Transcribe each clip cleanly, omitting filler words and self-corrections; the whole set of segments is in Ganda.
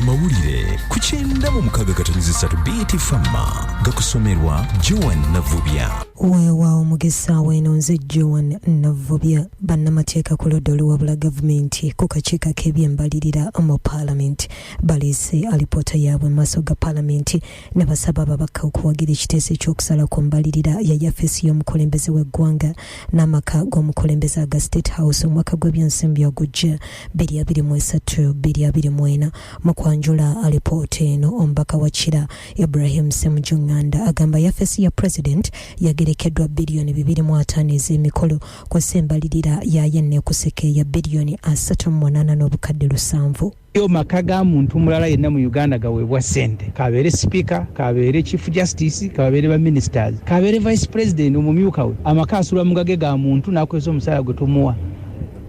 Amawulire ku 96.3 BT Fama gakusomerwa Joan Navubya. Weewaawo omugisa weno nze Joan Navubya. Bannamateeka ku ludda oluwabula gavumenti ku kakiiko k'ebyembalirira mu Paalamenti baleese alipoota yaabwe mu maaso ga Paalamenti ne basaba ababaka okuwagira ekiteeso ekyokusala ku mbalirira ya yafeesi y'omukulembeze w'eggwanga n'amaka g'omukulembeze aga State House omwaka gw'ebyensimbi ogujja 2023-2024. Mu kwanjula alipoota eno omubaka wa Kira Ibrahim Ssemuju Nganda agamba yafeesi ya President yagerekeddwa bilioni 2.5 ez'emikolo ku ssembalirira yaye n'ekuseke ya bilioni 38 n'obukadde 7. Yo makaga muntu mulala yenna mu Uganda gaweebwa ssente. Kabeere speaker, kabeere chief justice, kabeere ba ministers, kabeere vice president omumyuka we. Amaka asula mugage ga muntu nakweza omusala gwe tumuwa.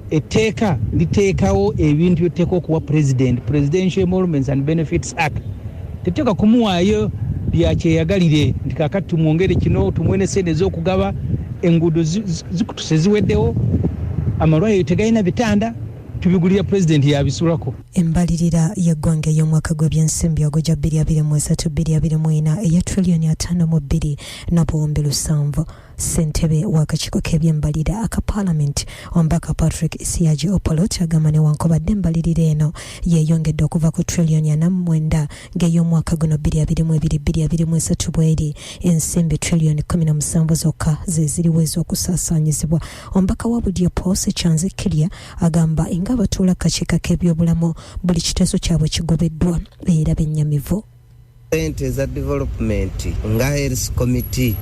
Etteeka liteekawo ebintu byoteeka okuwa Presidential Emoluments and Benefits Act. Teteeka kumuwaayo byakyeyagalire nti kakati tumwongere kino tumwene ssente ez'okugaba enguudo zikutuse ziweddewo amalwaliro tegalina bitanda tubigulira President yabisulako. Embalirira y'eggwanga y'omwaka gw'ebyensimbi ogujja 2023-2024 eya trillioni 5.2 n'obuwumbi 7. Ssentebe w'akakiiko k'ebyembalirira aka Paalamenti omubaka Patrick Isiaji Opolot agamba newankubadde embalirira eno yeeyongedde okuva ku trillioni 4.9 ng'ey'omwaka guno 2022-2023 bw'eri ensimbi trillioni 17 zokka ze ziriwo ez'okusaasaanyizibwa. Omubaka wa Budya Paul Sekyanzikirya agamba ng'abatuula akakiiko k'ebyobulamu buli kiteeso kyabwe kigobeddwa era bennyamivu. Ssente za development nga health committee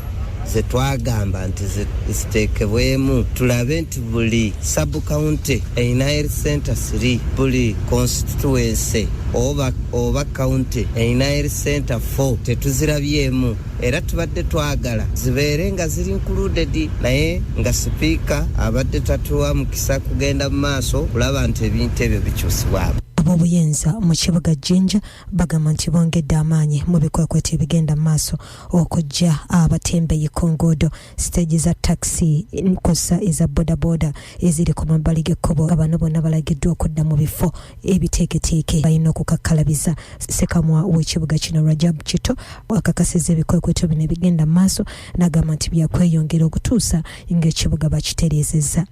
zetwagamba nti ziteekebwemu tulabe nti buli sub-county erina health center 3 buli constituency oba county erina health center 4 tetuzirabyemu era tubadde twagala zibeere nga ziri included naye nga sipiika abadde tatuwa mukisa kugenda mu maaso kulaba nti ebintu ebyo bikyusibwamu. Ab'obuyenza mu kibuga Jinja bagamba nti bongedde amaanyi mu bikwekweto ebigenda maaso okujja abatembeeyi ku nguudo stage za taxi nkosa eza bodaboda eziri ku mabbali g'ekkubo. Bano bonna balagiddwa okudda mu bifo ebiteeketeeke balina okukakkalabiza. Ssekamwa w'ekibuga kino Rajab Kito akakasiza ebikwekweto bino ebigenda maaso n'agamba nti byakweyongera okutuusa ng'ekibuga bakitereezezza.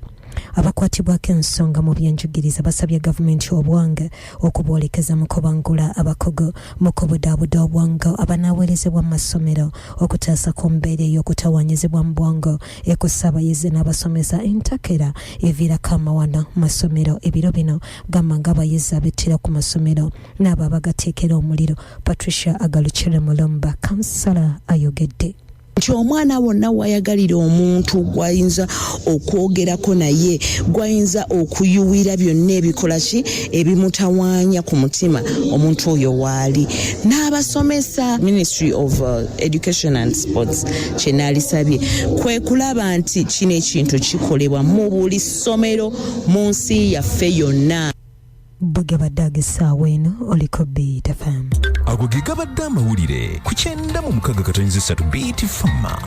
Abakwatibwako ensonga mu byenjigiriza basabye gavumenti obwanga okubwolekeza mu kubangula abakogo mu kubudaabuda obwongo abanaaweerezebwa mu masomero okutaasa ku mbeera ey'okutawaanyizibwa mu bwongo ekussa abayizi n'abasomesa entakera eviirako amawana mu masomero. Ebiro bino gamba ng'abayizi abettira ku masomero n'abo abagateekera omuliro. Patricia Agalukire Mulumba kansala ayogedde nti omwana wonna wayagalira omuntu gwayinza okwogerako naye gwayinza okuyuwira byonna ebikola ki ebimutawaanya ku mutima omuntu oyo waali. N'abasomesa Ministry of Education and Sports kyenaalisabye kwe kulaba nti kino ekintu kikolebwa mu buli ssomero mu nsi yaffe yonna. Bugabadde agesaawa eno oliko BT FM. Ago ge gabadde amawulire ku 96.3 BT Fama.